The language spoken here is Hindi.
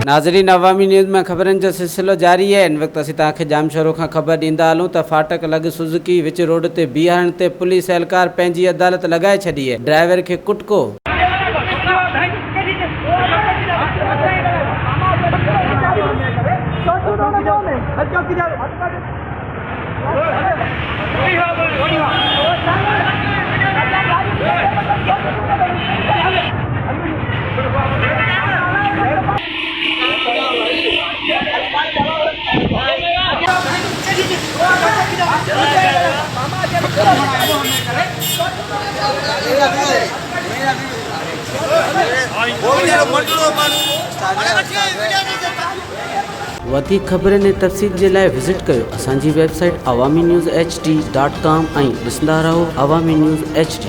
नाज़रीन, अवामी न्यूज़ में खबरन जो सिलसिलो जारी है। इन वक्त असीं तव्हांखे जाम शोरों खां ख़बर ॾींदा हलूं त फाटक लॻ सुज़ुकी विच रोड ते बीहारण ते पुलिस एहलकार पंहिंजी अदालत लॻाए छॾी है। ड्राइवर खे कुटको। वधीक ख़बरनि ऐं तफ़सील जे लाइ विज़िट कयो असांजी वेबसाइट awamiNewsHD.com ऐं ॾिसंदा रहो अवामी न्यूज़ HD।